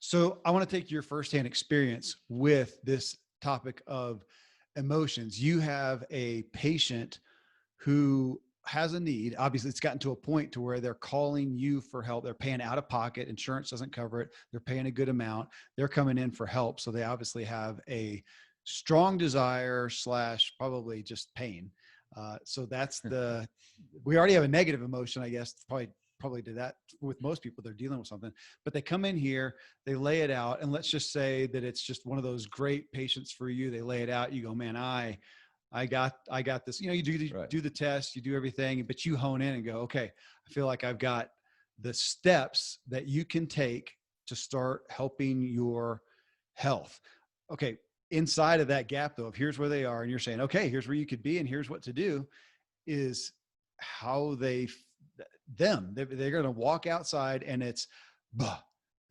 So I want to take your firsthand experience with this topic of emotions. You have a patient who has a need. Obviously, it's gotten to a point to where they're calling you for help. They're paying out of pocket. Insurance doesn't cover it. They're paying a good amount. They're coming in for help. So they obviously have a strong desire slash probably just pain. So that's we already have a negative emotion, I guess, probably do that with most people. They're dealing with something, but they come in here, they lay it out. And let's just say that it's just one of those great patients for you. They lay it out. You go, man, I got this. You know, do the test, you do everything, but you hone in and go, okay, I feel like I've got the steps that you can take to start helping your health. Okay. Inside of that gap though, if here's where they are and you're saying, okay, here's where you could be and here's what to do, is how they're going to walk outside and it's, bah.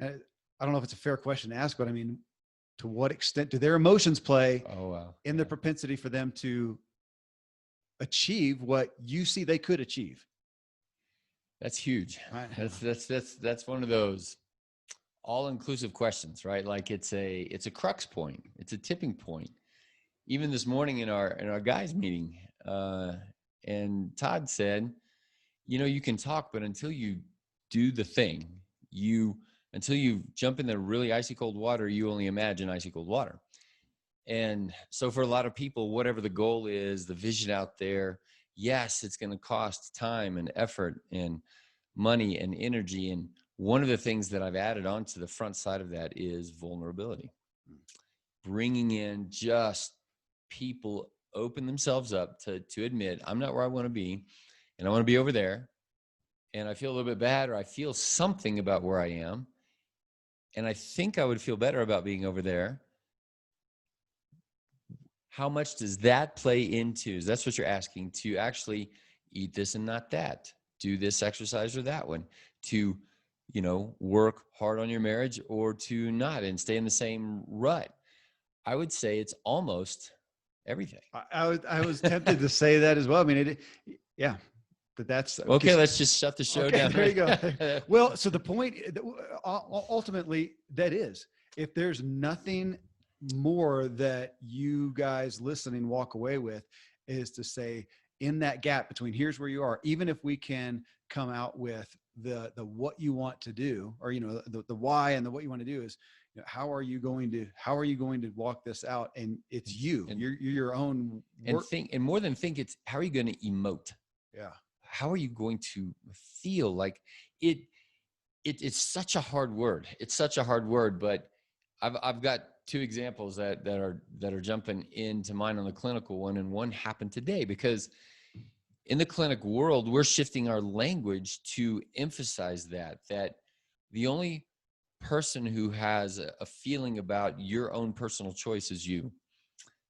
I don't know if it's a fair question to ask, but I mean, to what extent do their emotions play in the propensity for them to achieve what you see they could achieve? That's huge. Right. That's one of those all-inclusive questions, right? Like it's a crux point. It's a tipping point. Even this morning in our guys meeting, and Todd said, you know, you can talk, but until you do the thing, until you jump in the really icy cold water, you only imagine icy cold water. And so for a lot of people, whatever the goal is, the vision out there, yes, it's going to cost time and effort and money and energy. And one of the things that I've added on to the front side of that is vulnerability. Bringing in just people open themselves up to admit, I'm not where I want to be, and I want to be over there. And I feel a little bit bad, or I feel something about where I am. And I think I would feel better about being over there. How much does that play into, that's what you're asking, to actually eat this and not that, do this exercise or that one, to, you know, work hard on your marriage or to not and stay in the same rut? I would say it's almost everything. I was tempted to say that as well. I mean, yeah. But that's okay. Let's just shut the show down. There you go. Well, so the point ultimately that is, if there's nothing more that you guys listening walk away with, is to say, in that gap between here's where you are, even if we can come out with the what you want to do, or, you know, the why and the what you want to do is, you know, how are you going to walk this out? And it's you're your own work. And more than think, it's how are you going to emote? Yeah. How are you going to feel? Like it's such a hard word. It's such a hard word, but I've got two examples that are jumping into mind on the clinical one, and one happened today, because in the clinic world, we're shifting our language to emphasize that the only person who has a feeling about your own personal choice is you.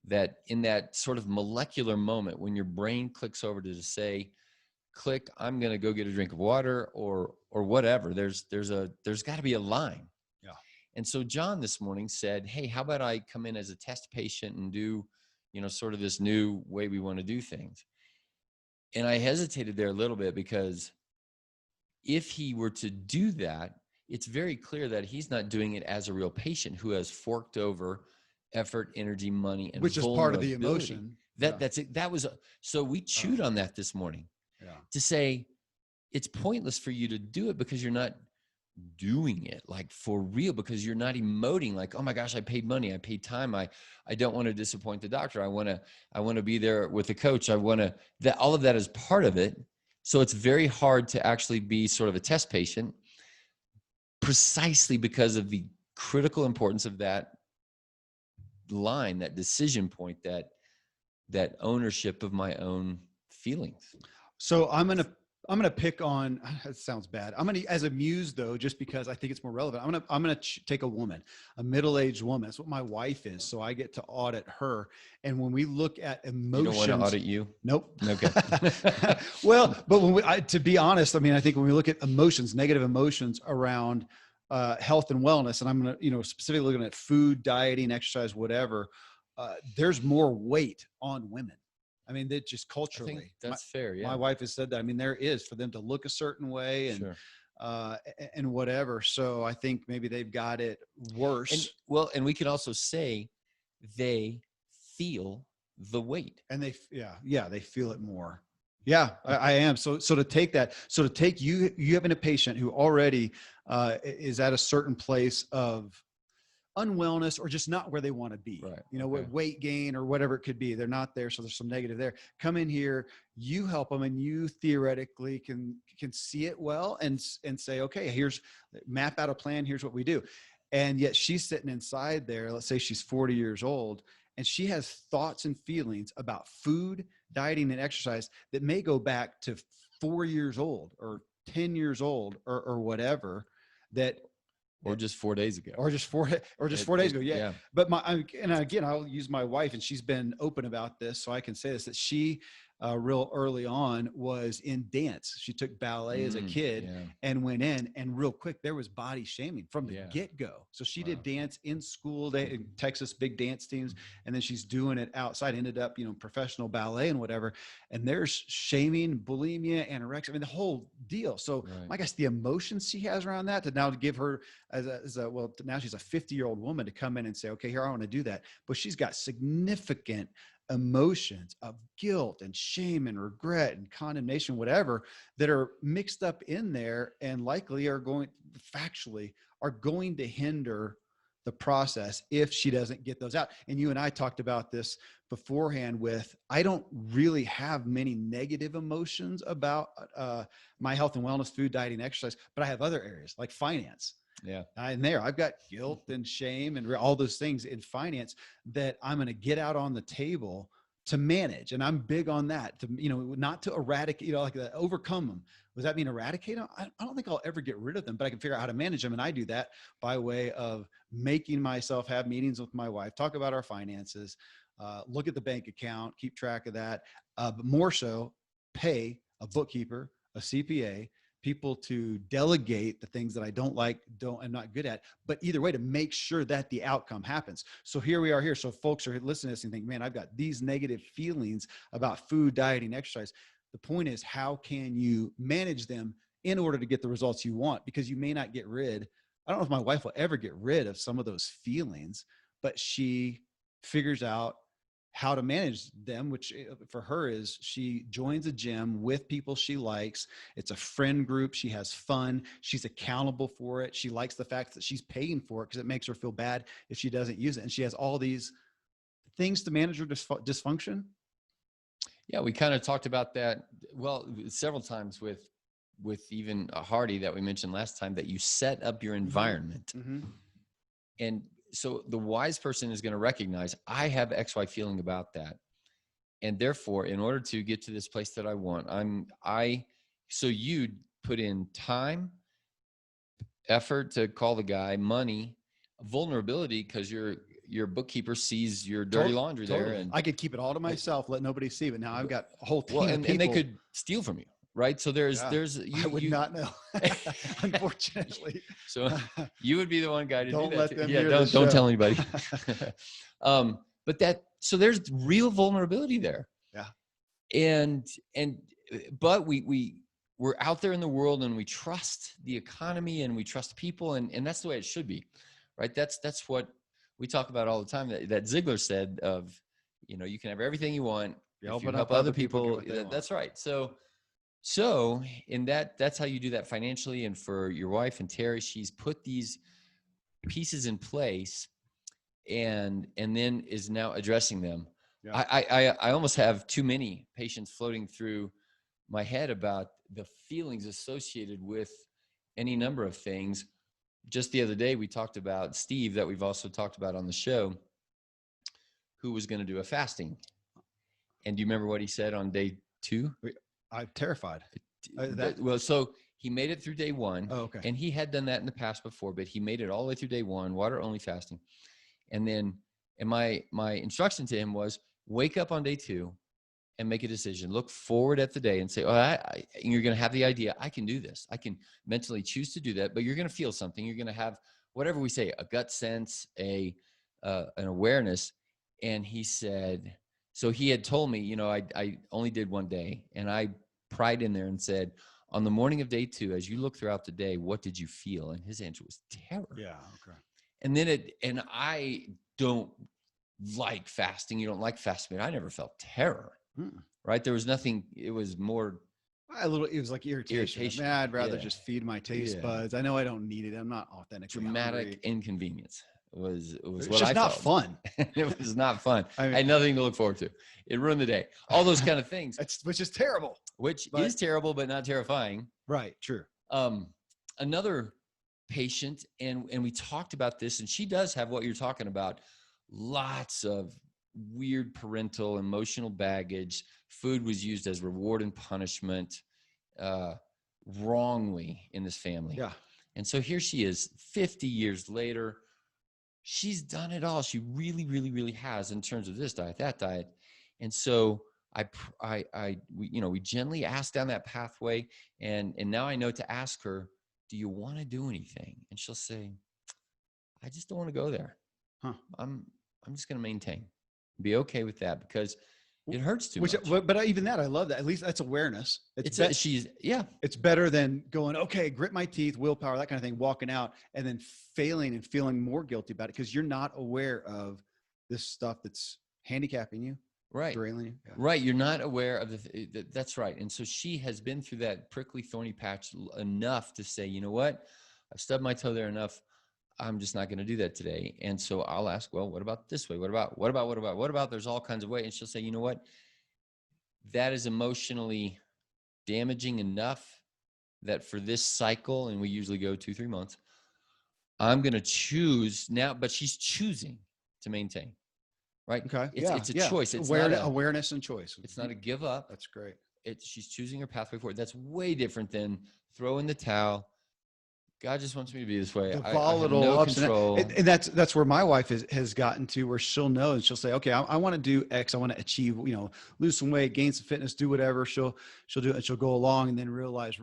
That in that sort of molecular moment when your brain clicks over to say, click, I'm going to go get a drink of water or whatever, there's got to be a line. Yeah. And so John this morning said, hey, how about I come in as a test patient and do, you know, sort of this new way we want to do things. And I hesitated there a little bit, because if he were to do that, it's very clear that he's not doing it as a real patient who has forked over effort, energy, money, and which is part of the emotion. That's it. So we chewed on that this morning. Yeah. To say it's pointless for you to do it because you're not doing it like for real, because you're not emoting like, oh my gosh, I paid money, I paid time, I don't want to disappoint the doctor, I want to be there with the coach, that all of that is part of it. So it's very hard to actually be sort of a test patient, precisely because of the critical importance of that line, that decision point, that ownership of my own feelings. So I'm going to pick on, that sounds bad. I'm going to, as a muse though, just because I think it's more relevant, I'm going to take a woman, a middle-aged woman. That's what my wife is. So I get to audit her. And when we look at emotions. You don't want to audit you? Nope. Okay. Well, but to be honest, I mean, I think when we look at emotions, negative emotions around health and wellness, and I'm going to, you know, specifically looking at food, dieting, exercise, whatever, there's more weight on women. I mean, that just culturally. I think that's fair. Yeah. My wife has said that. I mean, there is, for them to look a certain way, and sure. and whatever. So I think maybe they've got it worse. And we can also say they feel the weight. And they feel it more. Yeah, I am. So to take that, so to take you having a patient who already is at a certain place of unwellness or just not where they want to be, right. With weight gain or whatever it could be, they're not there. So there's some negative there. Come in here, you help them, and you theoretically can see it well and say, okay, here's map out a plan. Here's what we do. And yet she's sitting inside there. Let's say she's 40 years old, and she has thoughts and feelings about food, dieting, and exercise that may go back to 4 years old or 10 years old or whatever, or just 4 days ago, or just 4 days ago. Yeah. But and again, I'll use my wife, and she's been open about this, so I can say this, that she real early on was in dance. She took ballet as a kid and went in, and real quick there was body shaming from the get-go. So she did dance in school, in Texas, big dance teams, and then she's doing it outside, ended up, professional ballet and whatever. And there's shaming, bulimia, anorexia, I mean, the whole deal. So I guess the emotions she has around that, to now to give her now she's a 50-year-old woman to come in and say, okay, here, I want to do that. But she's got significant emotions of guilt and shame and regret and condemnation, whatever, that are mixed up in there, and likely are going to hinder the process if she doesn't get those out. And you and I talked about this beforehand I don't really have many negative emotions about my health and wellness, food, dieting, exercise, but I have other areas like finance. Yeah. And I've got guilt and shame and all those things in finance that I'm going to get out on the table to manage. And I'm big on that, to, not to eradicate, like overcome them. Does that mean eradicate them? I don't think I'll ever get rid of them, but I can figure out how to manage them. And I do that by way of making myself have meetings with my wife, talk about our finances, look at the bank account, keep track of that. But more so, pay a bookkeeper, a CPA, people to delegate the things that I don't like, I'm not good at, but either way, to make sure that the outcome happens. So here we are here. So folks are listening to this and think, man, I've got these negative feelings about food, dieting, exercise. The point is, how can you manage them in order to get the results you want? Because you may not get rid. I don't know if my wife will ever get rid of some of those feelings, but she figures out how to manage them, which for her is she joins a gym with people she likes. It's a friend group. She has fun. She's accountable for it. She likes the fact that she's paying for it because it makes her feel bad if she doesn't use it. And she has all these things to manage her dysfunction. Yeah, we kind of talked about that, several times with even a Hardy that we mentioned last time, that you set up your environment. Mm-hmm. And so the wise person is going to recognize, I have XY feeling about that. And therefore, in order to get to this place that I want, so you put in time, effort to call the guy, money, vulnerability, because your bookkeeper sees your dirty laundry there. And I could keep it all to myself, let nobody see, but now I've got a whole team of people. And they could steal from you. Right. So I would not know, unfortunately. So you would be the one guy to don't do that. Let them hear the don't show. tell anybody. So there's real vulnerability there. Yeah. But we're out there in the world, and we trust the economy, and we trust people, and that's the way it should be. Right. That's what we talk about all the time, that Ziegler said of, you can have everything you want if you help other people. That's right. So in that's how you do that financially. And for your wife and Terry, she's put these pieces in place and then is now addressing them. Yeah. I almost have too many patients floating through my head about the feelings associated with any number of things. Just the other day, we talked about Steve, that we've also talked about on the show, who was going to do a fasting. And do you remember what he said on day 2? I'm terrified. So he made it through day 1. Oh, okay. And he had done that in the past before, but he made it all the way through day 1, water only fasting. And then, my instruction to him was, wake up on day 2 and make a decision. Look forward at the day and say, you're going to have the idea, I can do this. I can mentally choose to do that, but you're going to feel something. You're going to have whatever we say, a gut sense, an awareness. And he said, so he had told me, I only did one day, and I pried in there and said, on the morning of day 2, as you look throughout the day, what did you feel? And his answer was terror. Yeah. Okay. And then and I don't like fasting. You don't like fasting. I never felt terror, right? There was nothing. It was more it was like irritation. Man, I'd rather just feed my taste buds. I know I don't need it. I'm not authentically dramatic hungry. Inconvenience was It's what just I not felt. fun. It was not fun. I mean, I had nothing to look forward to. It ruined the day. All those kind of things. Which is terrible. Which is terrible, but not terrifying. Right. True. Another patient, and we talked about this, and she does have what you're talking about. Lots of weird parental emotional baggage. Food was used as reward and punishment wrongly in this family. Yeah. And so here she is 50 years later. She's done it all. She really, really, really has in terms of this diet, that diet. And so we gently ask down that pathway. And now I know to ask her, do you want to do anything? And she'll say, I just don't want to go there. I'm just going to maintain. Be okay with that because it hurts too much. But even that, I love that. At least that's awareness. It's better than going, okay, grit my teeth, willpower, that kind of thing, walking out and then failing and feeling more guilty about it because you're not aware of this stuff that's handicapping you, right? Derailing you. Yeah. Right. You're not aware of that's right. And so she has been through that prickly, thorny patch enough to say, you know what? I've stubbed my toe there enough. I'm just not going to do that today. And so I'll ask, well, what about this way? What about, there's all kinds of ways. And she'll say, you know what? That is emotionally damaging enough that for this cycle, and we usually go 2-3 months, I'm going to choose now, but she's choosing to maintain, right? Okay. It's a choice. It's awareness and choice. It's not a give up. That's great. She's choosing her pathway forward. That's way different than throw in the towel. God just wants me to be this way. The volatile I have no ups control. And that's where my wife has gotten to, where she'll know and she'll say, okay, I want to do X. I want to achieve, lose some weight, gain some fitness, do whatever. She'll do it and she'll go along and then realize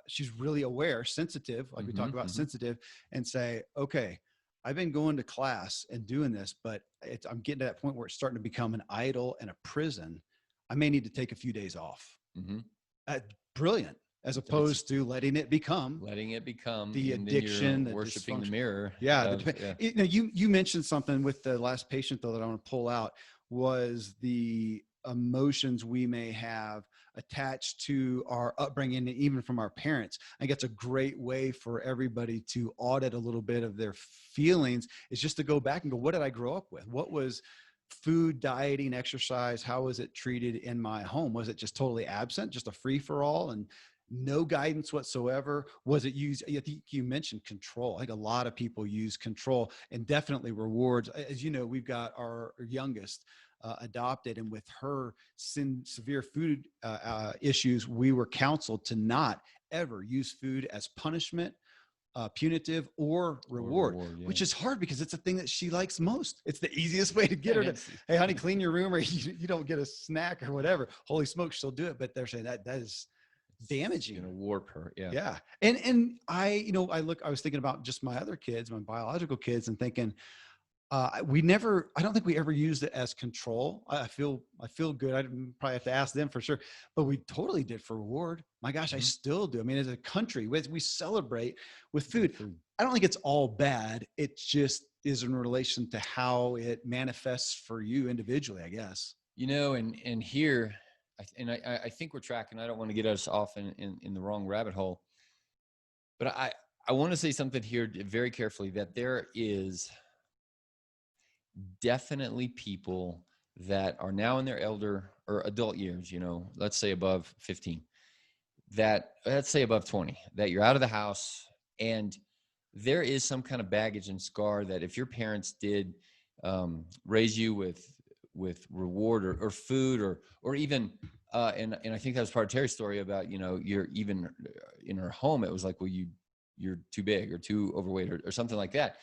she's really aware, sensitive, like we talked about, sensitive, and say, okay, I've been going to class and doing this, but I'm getting to that point where it's starting to become an idol and a prison. I may need to take a few days off. Brilliant. As opposed to letting it become the addiction, worshiping the mirror. Yeah. You mentioned something with the last patient though that I want to pull out was the emotions we may have attached to our upbringing, even from our parents. I think it's a great way for everybody to audit a little bit of their feelings, is just to go back and go, what did I grow up with? What was food, dieting, exercise? How was it treated in my home? Was it just totally absent, just a free for all and no guidance whatsoever? Was it used? I think you mentioned control. I think a lot of people use control, and definitely rewards. As you know, we've got our youngest adopted, and with her severe food issues, we were counseled to not ever use food as punishment, punitive, or reward, which is hard because it's a thing that she likes most. It's the easiest way to get her to, hey, honey, clean your room, or you don't get a snack or whatever. Holy smokes, she'll do it. But they're saying that is damaging. Going to warp her. Yeah. And I was thinking about just my other kids, my biological kids, and thinking, I don't think we ever used it as control. I feel good. I probably have to ask them for sure, but we totally did for reward. My gosh, I still do. I mean, as a country, we celebrate with food. I don't think it's all bad. It just is in relation to how it manifests for you individually, I guess. And here, I think we're tracking. I don't want to get us off in the wrong rabbit hole, but I want to say something here very carefully, that there is definitely people that are now in their elder or adult years, let's say above 15, let's say above 20, that you're out of the house, and there is some kind of baggage and scar that if your parents did raise you with reward or food or even and I think that was part of Terry's story about, you're even in her home, it was like, well, you're too big or too overweight or something like that.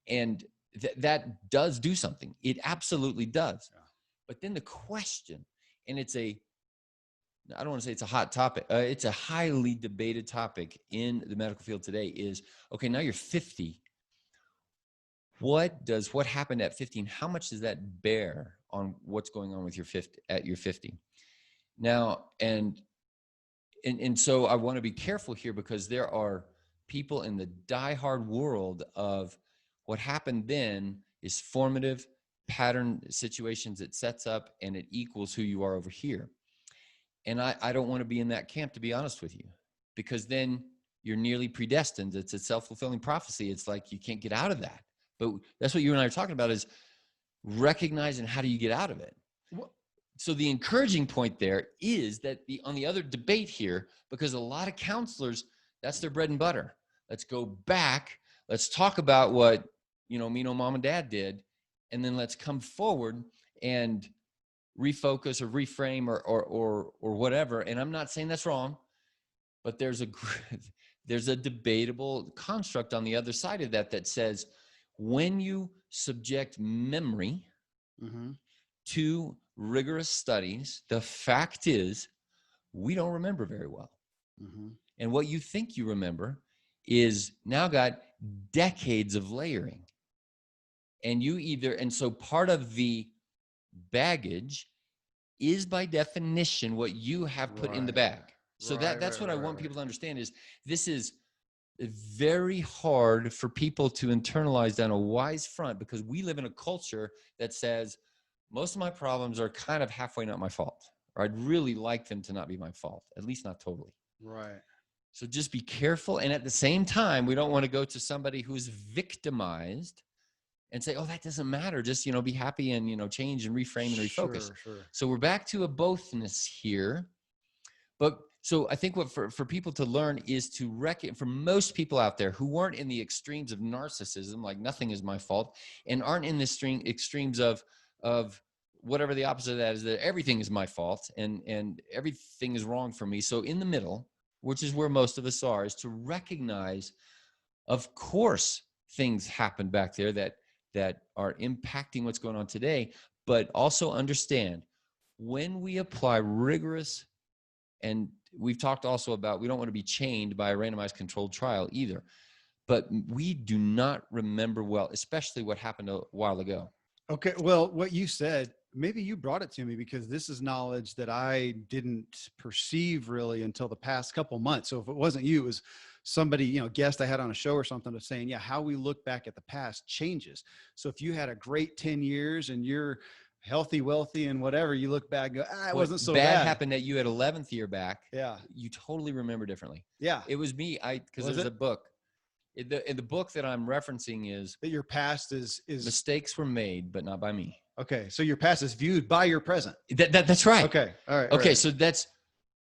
And that does do something. It absolutely does. Yeah. But then the question, and I don't want to say it's a hot topic. It's a highly debated topic in the medical field today is, okay, now you're 50. What happened at 15? How much does that bear on what's going on with at your 50? Now, and and so I want to be careful here because there are people in the diehard world of what happened then is formative pattern situations it sets up and it equals who you are over here. And I don't want to be in that camp, to be honest with you, because then you're nearly predestined. It's a self-fulfilling prophecy. It's like you can't get out of that. But that's what you and I are talking about, is recognizing how do you get out of it. So the encouraging point there is that on the other debate here, because a lot of counselors, that's their bread and butter. Let's go back. Let's talk about what, me, mom and dad did. And then let's come forward and refocus or reframe or whatever. And I'm not saying that's wrong, but there's a debatable construct on the other side of that says when you subject memory to rigorous studies, the fact is we don't remember very well. And what you think you remember is now got decades of layering. And so part of the baggage is by definition what you have put in the bag. So that's what I want people to understand is this is very hard for people to internalize down a wise front, because we live in a culture that says most of my problems are kind of halfway not my fault, or I'd really like them to not be my fault, at least not totally. Right. So just be careful. And at the same time, we don't want to go to somebody who's victimized and say, oh, that doesn't matter. Just, be happy and, change and reframe and refocus. Sure. So we're back to a bothness here. But so I think what for people to learn is to reckon, for most people out there who weren't in the extremes of narcissism, like nothing is my fault, and aren't in the extremes of whatever the opposite of that is, that everything is my fault and everything is wrong for me. So in the middle, which is where most of us are, is to recognize, of course, things happened back there that are impacting what's going on today, but also understand when we apply rigorous, and we've talked also about, we don't want to be chained by a randomized controlled trial either, but we do not remember well, especially what happened a while ago. Okay. Well, what you said, maybe you brought it to me, because this is knowledge that I didn't perceive really until the past couple months. So if it wasn't you, it was somebody, guest I had on a show or something, of saying, yeah, how we look back at the past changes. So if you had a great 10 years and you're healthy, wealthy, and whatever, you look back and go, it wasn't so bad. Happened at you at 11th year back. Yeah. You totally remember differently. Yeah. It was me. Because there's a book. The book that I'm referencing is that your past is mistakes were made, but not by me. Okay. So your past is viewed by your present. That's right. Okay. All right. Okay. All right. So that's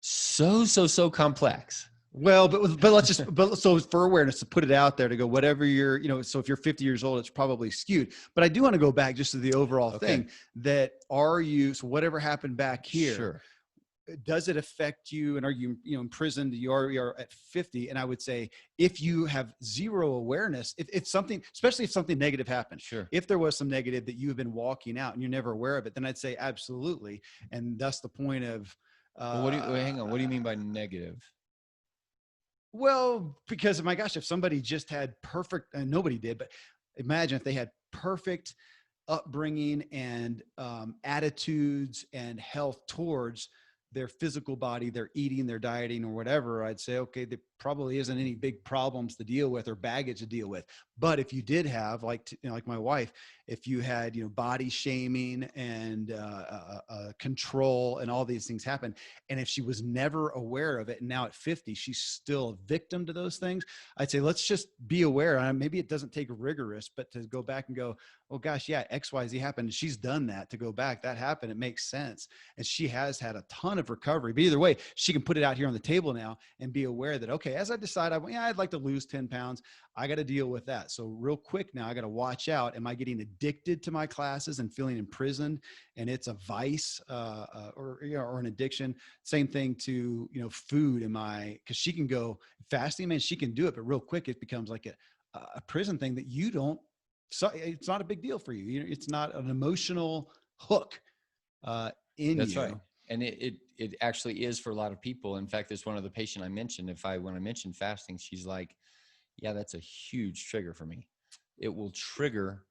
so complex. Well, but let's just, so for awareness, to put it out there, to go, whatever you're, so if you're 50 years old, it's probably skewed, but I do want to go back just to the overall thing that so whatever happened back here, sure. Does it affect you? And are you, imprisoned? You are at 50. And I would say, if you have zero awareness, if something, especially if something negative happened, sure. If there was some negative that you have been walking out and you're never aware of it, then I'd say absolutely. And that's the point of, well, hang on. What do you mean by negative? Well, because my gosh, if somebody just had perfect, and nobody did, but imagine if they had perfect upbringing and attitudes and health towards their physical body, their eating, their dieting, or whatever, I'd say, okay, there probably isn't any big problems to deal with or baggage to deal with. But if you did have, like my wife, if you had, body shaming and control and all these things happen, and if she was never aware of it, and now at 50, she's still a victim to those things, I'd say, let's just be aware. And maybe it doesn't take rigorous, but to go back and go, oh gosh, yeah, XYZ happened. She's done that. To go back, that happened. It makes sense. And she has had a ton of recovery, but either way, she can put it out here on the table now and be aware that, okay, as I decide, I'd like to lose 10 pounds. I got to deal with that. So real quick now, I got to watch out. Am I getting addicted to my classes and feeling imprisoned, and it's a vice or an addiction? Same thing to, food. Because she can go fasting, man, she can do it, but real quick, it becomes like a prison thing that you don't, so it's not a big deal for you. It's not an emotional hook in you. That's right. And it actually is for a lot of people. In fact, there's one other patient I mentioned. When I mentioned fasting, she's like, yeah, that's a huge trigger for me. It will trigger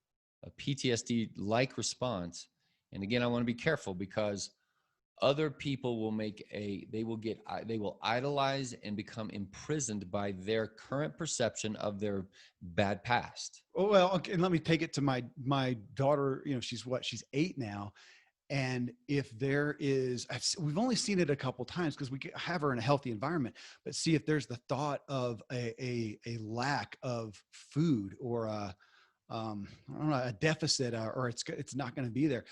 a PTSD-like response. And again, I want to be careful, because other people will they will idolize and become imprisoned by their current perception of their bad past. Oh, well, okay, and let me take it to my daughter. She's 8 now. And if there is, we've only seen it a couple times because we have her in a healthy environment, but see if there's the thought of a lack of food or I don't know, a deficit, or it's not going to be there.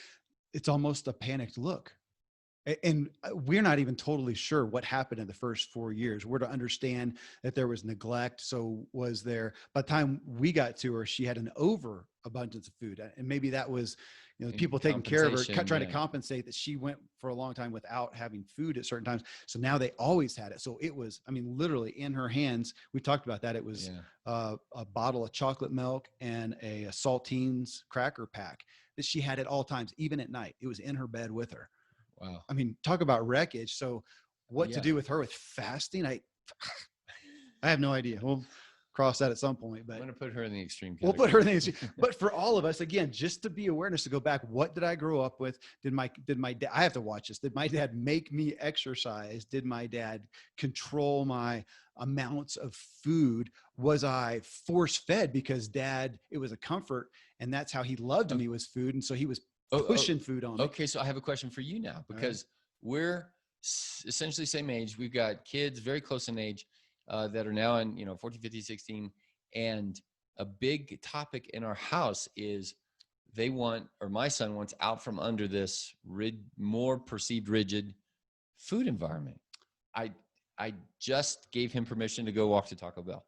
It's almost a panicked look. And we're not even totally sure what happened in the first 4 years. We're to understand that there was neglect. So was there, by the time we got to her, she had an overabundance of food. And maybe that was, people taking care of her, trying to compensate that she went for a long time without having food at certain times. So now they always had it. So it was, literally in her hands. We talked about that. It was a bottle of chocolate milk and a saltines cracker pack that she had at all times, even at night. It was in her bed with her. Wow. Talk about wreckage. So what to do with her with fasting? I have no idea. We'll cross that at some point, but I'm going to put her in the extreme category. We'll put her in the extreme. But for all of us, again, just to be awareness, to go back, what did I grow up with? Did my dad, I have to watch this. Did my dad make me exercise? Did my dad control my amounts of food? Was I force fed because dad, it was a comfort, and that's how he loved me, was food. And so he was pushing food on me. Okay, so I have a question for you now, because we're essentially same age. We've got kids very close in age that are now in 14, 15, 16, and a big topic in our house is my son wants out from under this more perceived rigid food environment. I just gave him permission to go walk to Taco Bell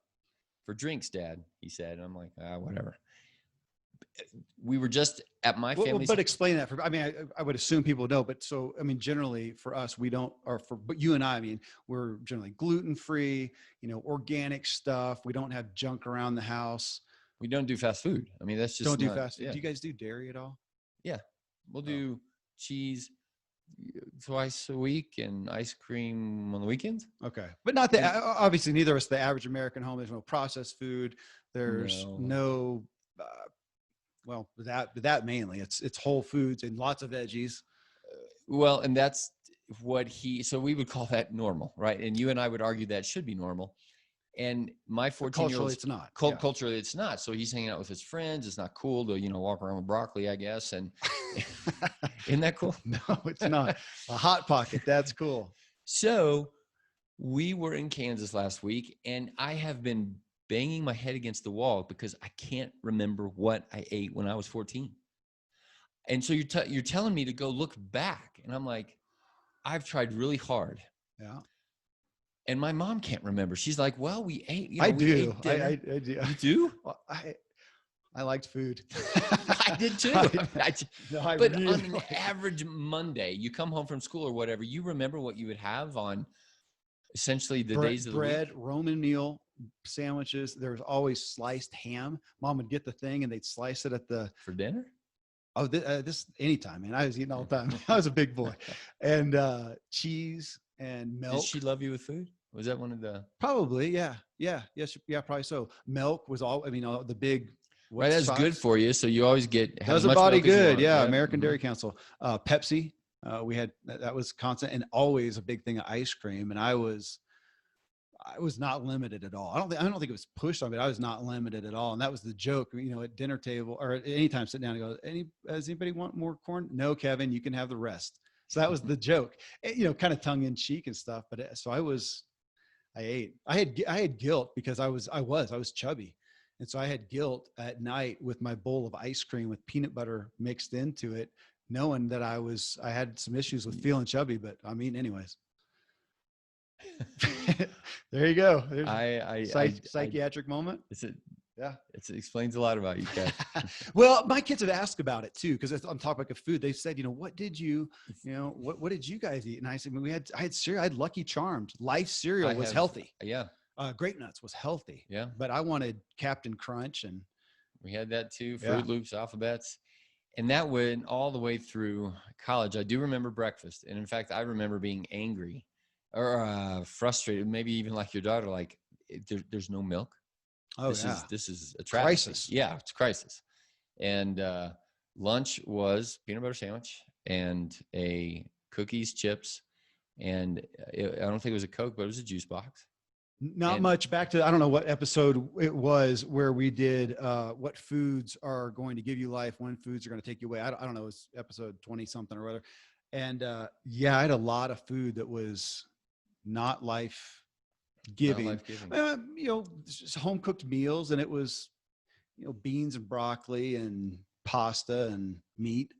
for drinks, Dad, he said, and I'm like, whatever. We were just at my family's. But explain that I would assume people know, but so, generally for us, we don't, but you and I, we're generally gluten-free, organic stuff. We don't have junk around the house. We don't do fast food. That's just don't do fast food. Yeah. Do you guys do dairy at all? Yeah. We'll do cheese twice a week and ice cream on the weekends. Okay. But not obviously neither of us, the average American home, there's no processed food. There's no well, that mainly it's whole foods and lots of veggies. Well, and that's what so we would call that normal, right? And you and I would argue that should be normal. And my 14-year-old, culturally, it's not. Culturally, it's not. So he's hanging out with his friends. It's not cool to, walk around with broccoli, I guess. And isn't that cool? No, it's not. A Hot Pocket, that's cool. So we were in Kansas last week, and I have been banging my head against the wall because I can't remember what I ate when I was 14. And so you're telling me to go look back. And I'm like, I've tried really hard. Yeah. And my mom can't remember. She's like, well, we ate. I do. I do. You do? Well, I liked food. I did too. But really on an average Monday, you come home from school or whatever, you remember what you would have on essentially the days of the week? Bread, Roman meal, sandwiches. There was always sliced ham. Mom would get the thing and they'd slice it for dinner. Oh, this anytime, man. I was eating all the time. I was a big boy. And cheese and milk. Did she love you with food? Was that one of the? Probably, yeah. Yes, yeah, probably so. Milk was the big. Right, that's good for you. So you always get. That was a body good, yeah. American Dairy Council, Pepsi. We had that was constant and always a big thing of ice cream, and I was not limited at all. I don't think it was pushed on me. I was not limited at all. And that was the joke, at dinner table or at any time sitting down and go, does anybody want more corn? No, Kevin, you can have the rest. So that was the joke, kind of tongue in cheek and stuff. But so I ate. I had guilt because I was chubby. And so I had guilt at night with my bowl of ice cream with peanut butter mixed into it, knowing that I had some issues with feeling chubby, but I'm eating anyways. There you go. There's psychiatric moment. Is it? Yeah. It explains a lot about you, Kat. Well, my kids have asked about it too, because on topic of food, they said, what did you did you guys eat? And I said, I had cereal. I had Lucky Charms. Life cereal was healthy. Yeah. Grape Nuts was healthy. Yeah. But I wanted Captain Crunch, and we had that too. Fruit Loops, Alphabets. And that went all the way through college. I do remember breakfast. And in fact, I remember being angry or frustrated, maybe even like your daughter, like there's no milk. Oh, this is a tragedy. Crisis. Yeah, it's a crisis. And lunch was peanut butter sandwich and a cookies, chips, and I don't think it was a Coke, but it was a juice box. Not And much. Back to, I don't know what episode it was where we did what foods are going to give you life, when foods are going to take you away. I don't know. It was episode 20 something or other. And yeah, I had a lot of food that was not life not giving. life-giving. You know, just home cooked meals, and it was, you know, beans and broccoli and pasta and meat.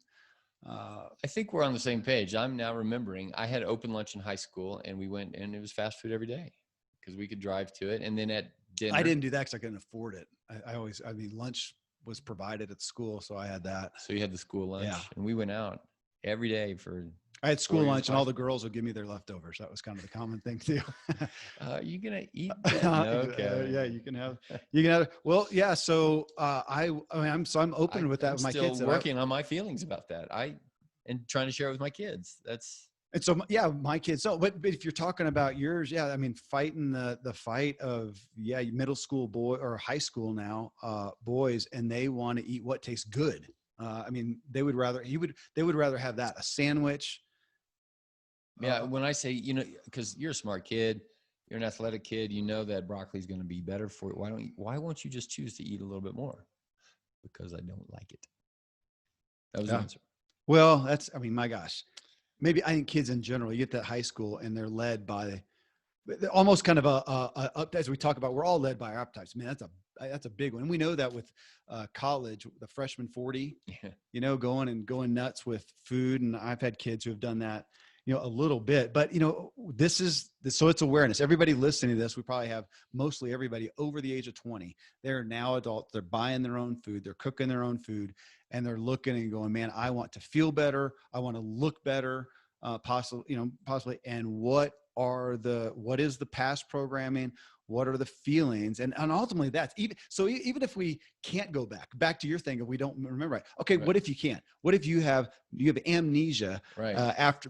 I think we're on the same page. I'm now remembering I had open lunch in high school, and we went, and it was fast food every day because we could drive to it. And then at dinner, I didn't do that because I couldn't afford it. I mean, lunch was provided at school, so I had that. so you had the school lunch, Yeah. and we went out every day for. I had school 4 years lunch, of and high all the school. girls would give me their leftovers. That was kind of the common thing too. You gonna eat that? No, Kevin. Yeah, you can have. Well, yeah. So I mean, I'm open with that I'm with my still kids. working on my feelings about that. And trying to share it with my kids. That's And so, yeah, my kids. So, but if you're talking about yours, yeah, I mean, fighting the fight of, yeah, middle school boy or high school now, boys, and they want to eat what tastes good. I mean, they would rather have that, a sandwich. yeah. When I say, because you're a smart kid, you're an athletic kid, you know that broccoli is going to be better for you. Why won't you just choose to eat a little bit more? Because I don't like it. That was the answer. Well, I mean, my gosh, maybe I think kids in general, you get that high school and they're led by almost kind of as we talk about, we're all led by our appetites. I mean, that's a big one. And we know that with college, the freshman 40, yeah. Going nuts with food. And I've had kids who have done that, a little bit, but so it's awareness. Everybody listening to this, we probably have mostly everybody over the age of 20. They're now adults. They're buying their own food. They're cooking their own food, and they're looking and going, man, I want to feel better. I want to look better, possibly. And what is the past programming? What are the feelings? And ultimately that's even if we can't go back to your thing, if we don't remember, right? Okay. Right. What if you can't? What if you have amnesia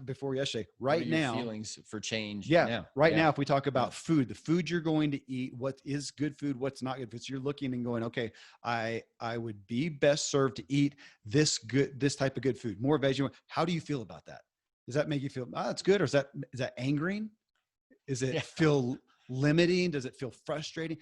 before yesterday, right now, feelings for change. Yeah. Now. Right now, if we talk about food, the food you're going to eat, what is good food, what's not good food. So you're looking and going, okay, I would be best served to eat this type of good food, more veggie. How do you feel about that? Does that make you feel, that's good? Or is that angering? Is it feel limiting? Does it feel frustrating?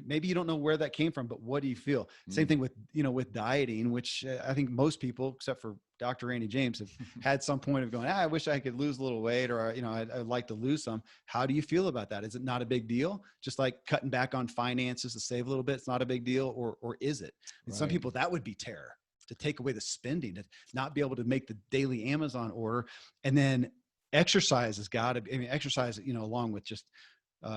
Maybe you don't know where that came from, but what do you feel? Same thing with, with dieting, which I think most people, except for Dr. Randy James, have had some point of going, I wish I could lose a little weight, or, I'd like to lose some. How do you feel about that? Is it not a big deal? Just like cutting back on finances to save a little bit, it's not a big deal, or is it? And some people, that would be terror, to take away the spending, to not be able to make the daily Amazon order. And then exercise has got to be, exercise, along with just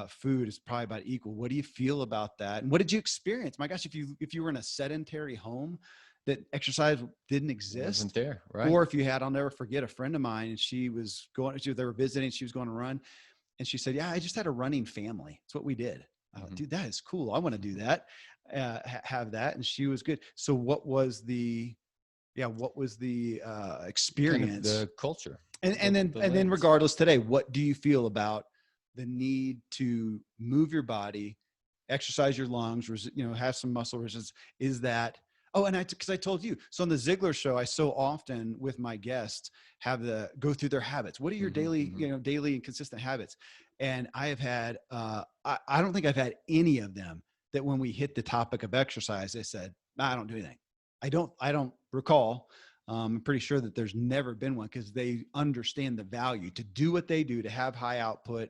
food is probably about equal. What do you feel about that? And what did you experience? My gosh, if you were in a sedentary home that exercise didn't exist, wasn't there, right? Or if you had, I'll never forget a friend of mine, and they were visiting, she was going to run, and she said, yeah, I just had a running family. That's what we did. Dude, that is cool. I want to do that, have that. And she was good. So what was the experience? Kind of the culture. And then regardless today, what do you feel about the need to move your body, exercise your lungs, have some muscle resistance? Is that, because I told you, so on the Ziegler show, I so often with my guests go through their habits. What are your daily and consistent habits? And I have had, I don't think I've had any of them that when we hit the topic of exercise, they said, I don't do anything. I don't recall. I'm pretty sure that there's never been one, because they understand the value to do what they do, to have high output,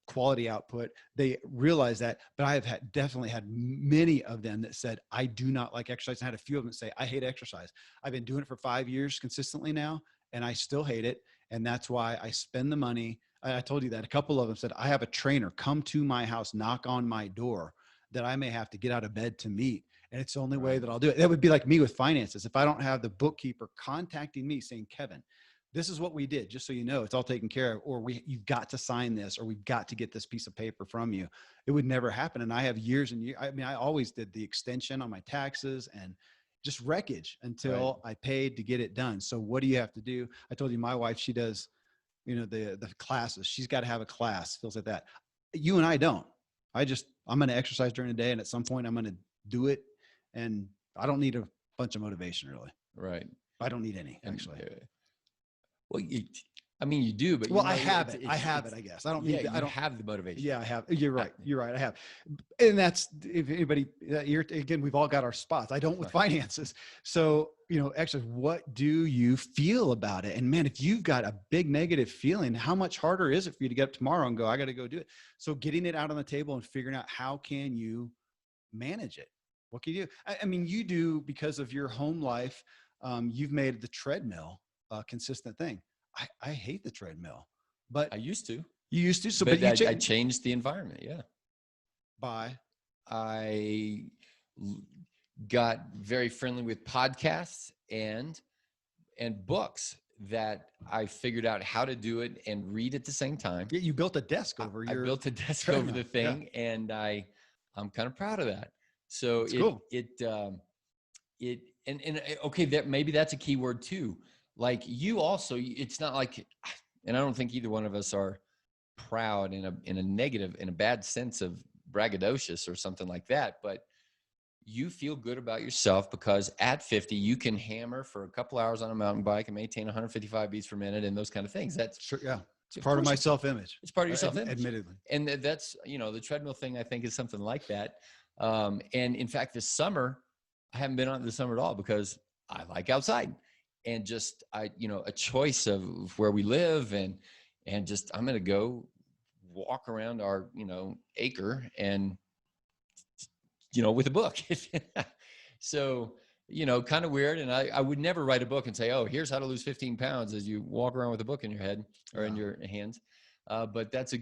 quality output. They realize that. But I have definitely had many of them that said, I do not like exercise. I had a few of them say, I hate exercise. I've been doing it for 5 years consistently now, and I still hate it. And that's why I spend the money. I told you that. A couple of them said, I have a trainer come to my house, knock on my door, that I may have to get out of bed to meet. And it's the only way that I'll do it. That would be like me with finances. If I don't have the bookkeeper contacting me saying, Kevin, this is what we did, just so you know, it's all taken care of, or you've got to sign this, or we've got to get this piece of paper from you, it would never happen. And I have years and years. I always did the extension on my taxes and just wreckage until I paid to get it done. So what do you have to do? I told you my wife, she does, the classes. She's got to have a class, feels like that. You and I don't. I'm going to exercise during the day, and at some point I'm going to do it. And I don't need a bunch of motivation, really. Right. I don't need any, actually. Well, I mean, you do, but Well, I have it. I have it, I guess. I don't yeah, need I you don't have the motivation. Yeah, I have. You're right. You're right. I have. And that's, if anybody, again, we've all got our spots. I don't with finances. So, actually, what do you feel about it? And man, if you've got a big negative feeling, how much harder is it for you to get up tomorrow and go, I got to go do it? So getting it out on the table and figuring out how can you manage it? What can you do? I mean, you do, because of your home life. You've made the treadmill a consistent thing. I hate the treadmill, but I used to. you used to. So, But but you I changed the environment. Yeah. by I got very friendly with podcasts and books that I figured out how to do it and read at the same time. Yeah, you built a desk over I your built a desk treadmill. over the thing, and I'm kind of proud of that. So it's cool. Okay, that maybe that's a key word too. Like you also, it's not like, and I don't think either one of us are proud in a negative, in a bad sense of braggadocious or something like that, but you feel good about yourself because at 50 you can hammer for a couple hours on a mountain bike and maintain 155 beats per minute and those kind of things. That's sure. Yeah. It's part of my self-image. It's part of your self-image, admittedly. And that's, the treadmill thing, I think, is something like that. And in fact, this summer, I haven't been on it this summer at all because I like outside and just, a choice of where we live and just, I'm going to go walk around our, acre and, with a book. So, kind of weird. And I would never write a book and say, oh, here's how to lose 15 pounds as you walk around with a book in your head or in your hands. But that's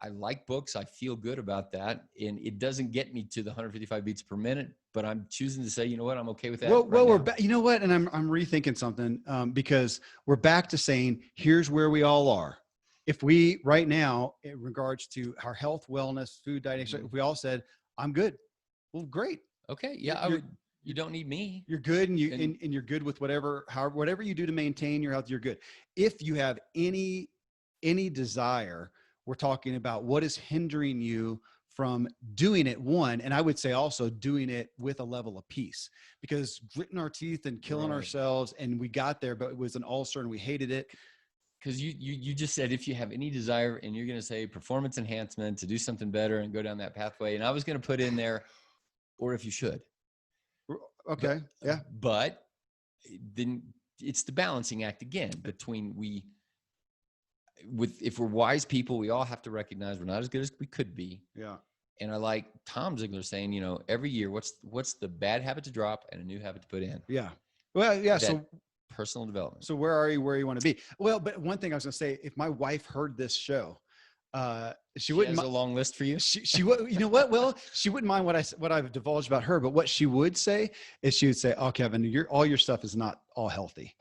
I like books. I feel good about that. And it doesn't get me to the 155 beats per minute, but I'm choosing to say, you know what, I'm okay with that. Well, we're back. You know what? And I'm rethinking something because we're back to saying, here's where we all are. If we right now, in regards to our health, wellness, food, diet, if we all said, I'm good. Well, great. Okay. Yeah. You don't need me. You're good. And you're good with whatever you do to maintain your health, you're good. If you have any desire, we're talking about what is hindering you from doing it, one, and I would say also doing it with a level of peace, because gritting our teeth and killing ourselves, and we got there, but it was an ulcer and we hated it. Because you just said, if you have any desire, and you're going to say performance enhancement to do something better and go down that pathway. And I was going to put in there, or if you should. Okay. But then it's the balancing act again between if we're wise people, we all have to recognize we're not as good as we could be. Yeah. And I like Tom Ziegler saying, every year, what's the bad habit to drop and a new habit to put in? Yeah. Well, yeah. So personal development. So where are you where you want to be? Well, but one thing I was going to say, if my wife heard this show, she wouldn't. Has a long list for you. She would. You know what? Well, she wouldn't mind what I've divulged about her, but what she would say is she would say, "Oh, Kevin, all your stuff is not all healthy."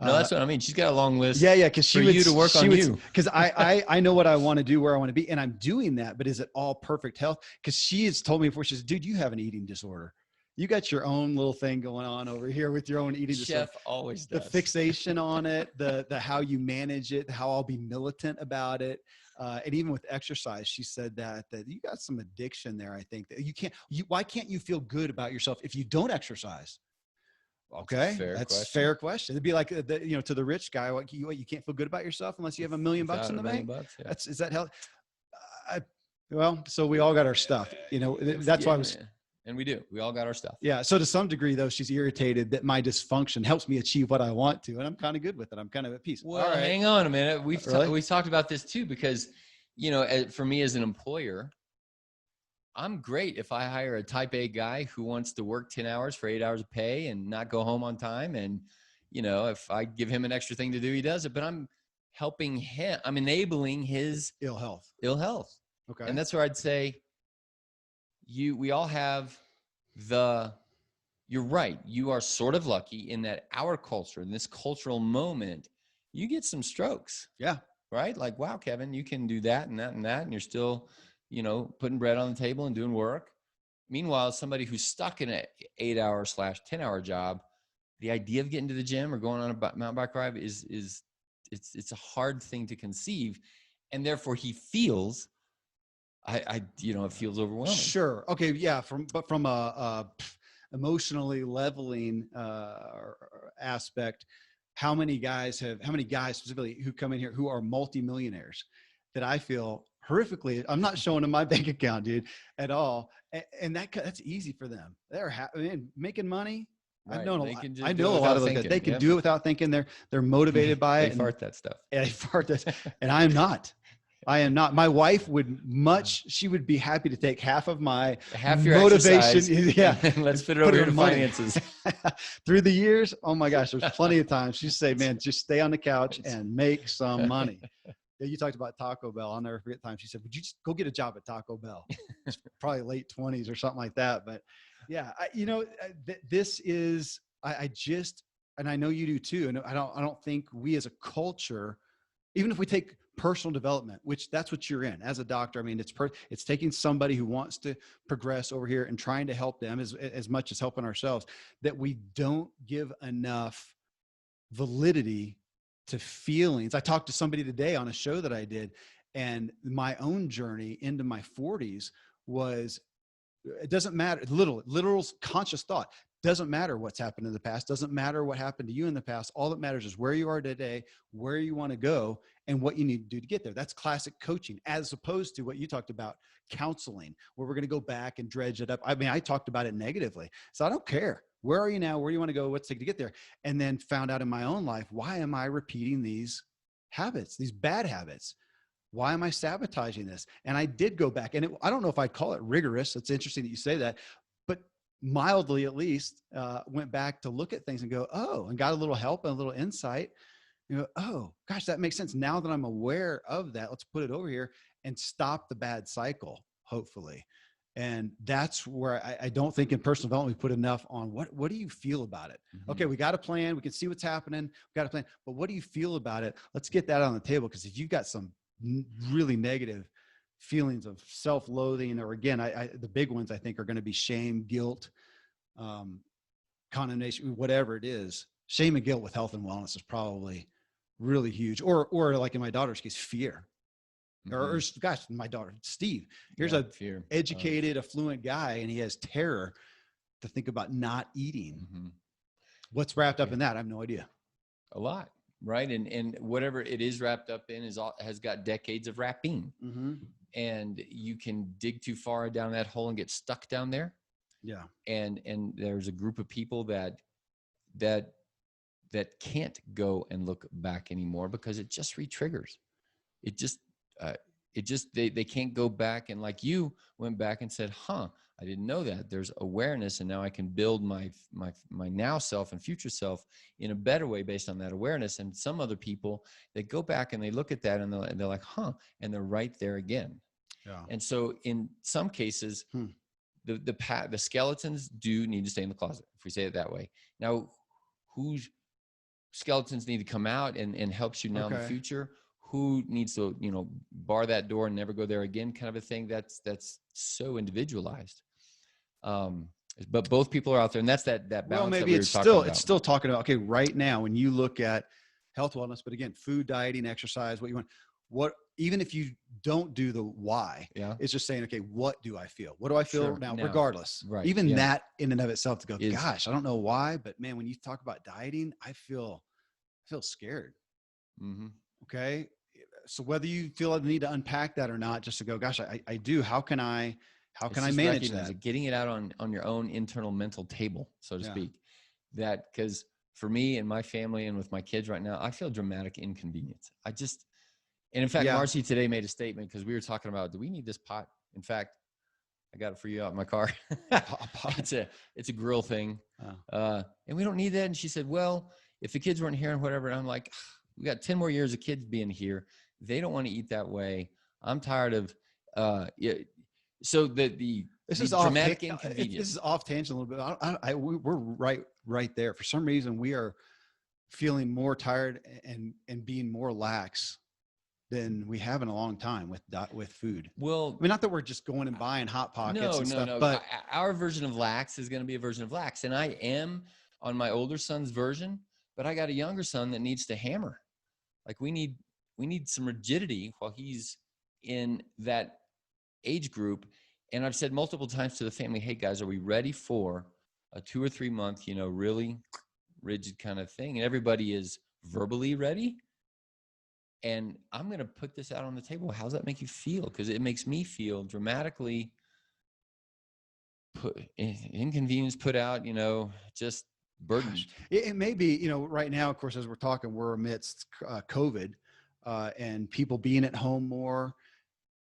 No, that's what I mean. She's got a long list. Yeah, because she would you to work on you. Because I know what I want to do, where I want to be, and I'm doing that. But is it all perfect health? Because she has told me before. She says, "Dude, you have an eating disorder. You got your own little thing going on over here with your own eating disorder." Chef always does. The fixation on it, the how you manage it, how I'll be militant about it. And even with exercise, she said that you got some addiction there. I think that why can't you feel good about yourself if you don't exercise? Okay. That's a fair question. It'd be like, to the rich guy, you can't feel good about yourself unless you have $1 million in the bank. Yeah. Is that hell? Well, so we all got our stuff, that's why I was. And we do. We all got our stuff. Yeah. So to some degree, though, she's irritated that my dysfunction helps me achieve what I want to, and I'm kind of good with it. I'm kind of at peace. Well, hang on a minute. We've talked about this too, because, for me as an employer, I'm great if I hire a type A guy who wants to work 10 hours for 8 hours of pay and not go home on time. And, if I give him an extra thing to do, he does it. But I'm helping him. I'm enabling his ill health. Okay. And that's where I'd say, we all have you're right. You are sort of lucky in that our culture, in this cultural moment, you get some strokes. Yeah. Right? Like, wow, Kevin, you can do that and that and that. And you're still, putting bread on the table and doing work. Meanwhile, somebody who's stuck in an 8-hour / 10-hour job, the idea of getting to the gym or going on a mountain bike ride it's a hard thing to conceive. And therefore he feels, it feels overwhelming. Sure. Okay. Yeah. From a emotionally leveling aspect, how many guys specifically who come in here who are multimillionaires that I feel horrifically, I'm not showing them my bank account, dude, at all. And that's easy for them. They're making money. Right. They can I just do know it a lot without of those guys. thinking. They can Yep. do it without thinking. They're motivated by They it. fart that stuff. And they fart this. And I am not. I am not. My wife she would be happy to take half of my your motivation. Exercise, yeah. Let's put it over here to finances. Through the years, oh my gosh, there's plenty of times she'd say, man, just stay on the couch and make some money. Yeah, you talked about Taco Bell. I'll never forget the time she said, would you just go get a job at Taco Bell? It's probably late 20s or something like that. But yeah, this is, and I know you do too. And I don't think we as a culture, even if we take personal development, which that's what you're in as a doctor. I mean, it's taking somebody who wants to progress over here and trying to help them as much as helping ourselves, that we don't give enough validity to feelings. I talked to somebody today on a show that I did, and my own journey into my 40s was, it doesn't matter. Literal conscious thought. Doesn't matter what's happened in the past. Doesn't matter what happened to you in the past. All that matters is where you are today, where you want to go, and what you need to do to get there. That's classic coaching, as opposed to what you talked about, counseling, where we're going to go back and dredge it up. I mean, I talked about it negatively. So I don't care. Where are you now? Where do you want to go? What's it to get there? And then found out in my own life, why am I repeating these habits, these bad habits? Why am I sabotaging this? And I did go back, and I don't know if I'd call it rigorous. It's interesting that you say that, but mildly at least went back to look at things and go, oh, and got a little help and a little insight. You know, oh gosh, that makes sense. Now that I'm aware of that, let's put it over here and stop the bad cycle, hopefully. And that's where I don't think in personal development we put enough on what do you feel about it? Mm-hmm. Okay, we got a plan. We can see what's happening. We got a plan. But what do you feel about it? Let's get that on the table, because if you've got some really negative feelings of self-loathing, or again, the big ones I think are going to be shame, guilt, condemnation, whatever it is. Shame and guilt with health and wellness is probably really huge. Or like in my daughter's case, fear. Or gosh, my daughter, Steve, here's fear. Educated, affluent guy, and he has terror to think about not eating. Mm-hmm. What's wrapped up in that? I have no idea. A lot, right? And whatever it is wrapped up in has got decades of wrapping. Mm-hmm. And you can dig too far down that hole and get stuck down there. Yeah. And there's a group of people that can't go and look back anymore, because it just re-triggers. They can't go back, and like you went back and said, I didn't know that. There's awareness, and now I can build my now self and future self in a better way based on that awareness. And some other people, they go back and they look at that and they're like, and they're right there again. Yeah. And so in some cases, the skeletons do need to stay in the closet, if we say it that way. Now, whose skeletons need to come out and helps you now in the future? Who needs to, bar that door and never go there again, kind of a thing. That's so individualized. But both people are out there, and that's that balance. Well, maybe it's still talking about, okay, right now, when you look at health, wellness, but again, food, dieting, exercise, what you want, even if you don't do the why, it's just saying, okay, what do I feel? What do I feel now, regardless? Right. Even that in and of itself to go, gosh, I don't know why, but man, when you talk about dieting, I feel scared. Mm-hmm. Okay. So whether you feel the need to unpack that or not, just to go, gosh, I do. How can I manage that? Getting it out on your own internal mental table, so to speak. That, because for me and my family and with my kids right now, I feel dramatic inconvenience. And in fact, Marcy today made a statement, because we were talking about, do we need this pot? In fact, I got it for you out in my car. It's a grill thing. Oh. And we don't need that. And she said, well, if the kids weren't here and whatever, and I'm like, we got 10 more years of kids being here. They don't want to eat that way. I'm tired of, so this is dramatic inconvenience. This is off tangent a little bit. We're right there. For some reason, we are feeling more tired and being more lax than we have in a long time with food. Well, I mean, not that we're just going and buying Hot Pockets and stuff, but our version of lax is going to be a version of lax. And I am on my older son's version, but I got a younger son that needs to hammer. Like we need some rigidity while he's in that age group. And I've said multiple times to the family, hey guys, are we ready for a 2 or 3 month, really rigid kind of thing? And everybody is verbally ready. And I'm going to put this out on the table. How does that make you feel? Because it makes me feel dramatically inconvenience, put out, just burdened. It may be, right now, of course, as we're talking, we're amidst COVID and people being at home more.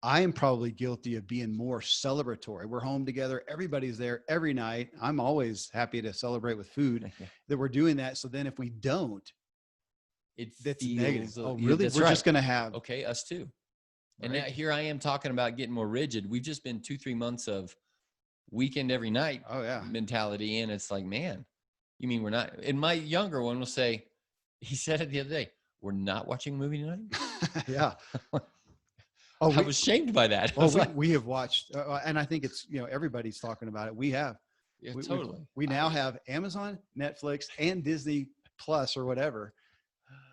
I am probably guilty of being more celebratory. We're home together. Everybody's there every night. I'm always happy to celebrate with food that we're doing that. So then if we don't, that's negative. Oh, really? We're just going to have. Okay, us too. And now here I am talking about getting more rigid. We've just been 2-3 months of weekend every night mentality. And it's like, man, you mean we're not? And my younger one will say, he said it the other day, we're not watching a movie tonight? Yeah. I was shamed by that. Well, we have watched, and I think it's, everybody's talking about it. We have. Yeah, totally. We now have Amazon, Netflix, and Disney Plus or whatever.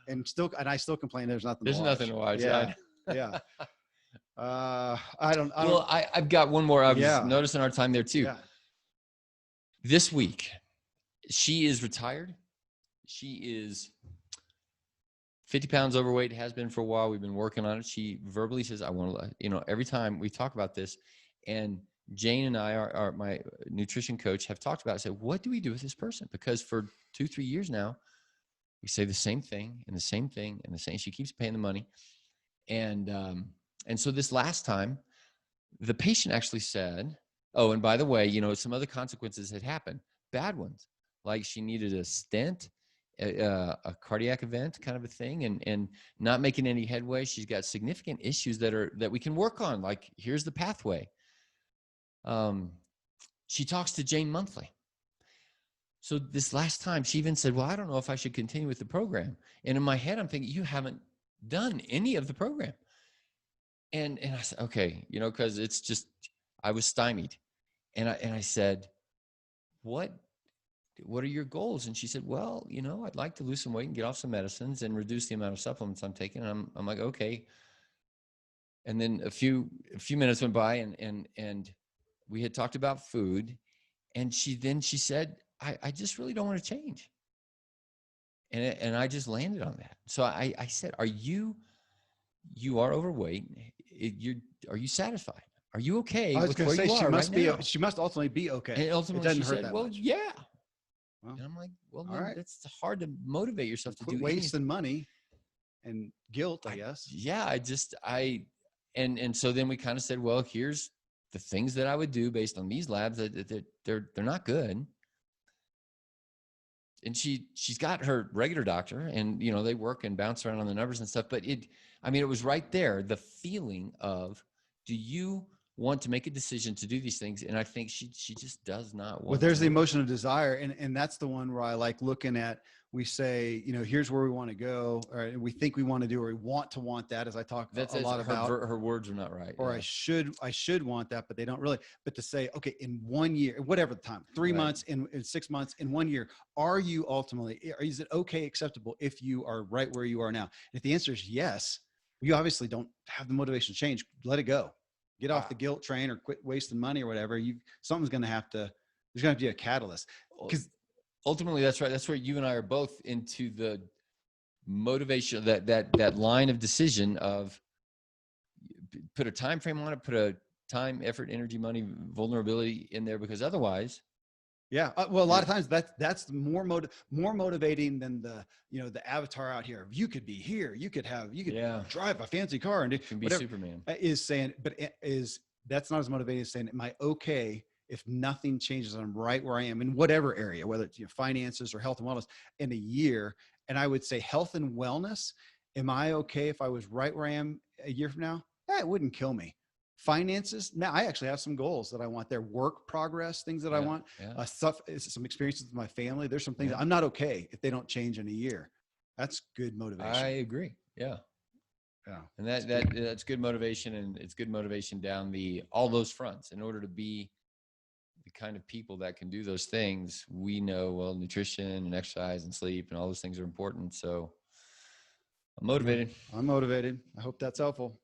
And I still complain there's nothing to watch. Yeah. Yeah. I've got one more. I was noticing our time there too. Yeah. This week, she is retired. She is 50 pounds overweight, has been for a while. We've been working on it. She verbally says, I want to, every time we talk about this, and Jane and I, my nutrition coach, have talked about it. Said, what do we do with this person? Because for 2-3 years now, we say the same thing and the same thing and the same. She keeps paying the money. And so this last time, the patient actually said, oh, and by the way, some other consequences had happened, bad ones. Like she needed a stent, a cardiac event kind of a thing, and not making any headway. She's got significant issues that we can work on. Like, here's the pathway. She talks to Jane monthly. So this last time she even said, well, I don't know if I should continue with the program. And in my head, I'm thinking, you haven't done any of the program. And I said, okay, cause it's just, I was stymied. And I said, what are your goals? And she said, well, I'd like to lose some weight and get off some medicines and reduce the amount of supplements I'm taking. And I'm like, okay. And then a few minutes went by and we had talked about food. And she said, I just really don't want to change. And I just landed on that. So I said, you are overweight. Are you satisfied? Are you okay with where you are right now? She must ultimately be okay. And ultimately she said, well, yeah. Well, and I'm like, well, man, it's hard to motivate yourself to do wasting money and guilt, I guess. Yeah. And so then we kind of said, well, here's the things that I would do based on these labs that they're not good. And she's got her regular doctor and, they work and bounce around on the numbers and stuff, but it was right there. The feeling of, do you want to make a decision to do these things? And I think she just does not want. Well, there's the emotion of desire. And that's the one where I like looking at, we say, here's where we want to go, or we think we want to do, or we want that, as I talk a lot about. Her words are not right. Or yeah. I should want that, but they don't really. But to say, okay, in 1 year, whatever the time, 3 months, in 6 months, in 1 year, is it okay, acceptable if you are right where you are now? And if the answer is yes, you obviously don't have the motivation to change. Let it go. Get off the guilt train or quit wasting money or whatever. There's going to have to be a catalyst. Because ultimately, that's right. That's where you and I are both into the motivation, that line of decision of put a time frame on it, put a time, effort, energy, money, vulnerability in there, because otherwise. Yeah. Well, a lot of times that's more motivating than the avatar out here. You could be here. You could drive a fancy car and be Superman. Is saying, but that's not as motivating as saying, am I okay if nothing changes? I'm right where I am in whatever area, whether it's finances or health and wellness, in a year. And I would say health and wellness. Am I okay if I was right where I am a year from now? It wouldn't kill me. Finances. Now I actually have some goals that I want there. Work progress, things that I want, some experiences with my family. There's some things that I'm not okay if they don't change in a year. That's good motivation. I agree. Yeah. Yeah. And that's good motivation, and it's good motivation down all those fronts. In order to be the kind of people that can do those things, we know, well, nutrition and exercise and sleep and all those things are important. So I'm motivated. I'm motivated. I hope that's helpful.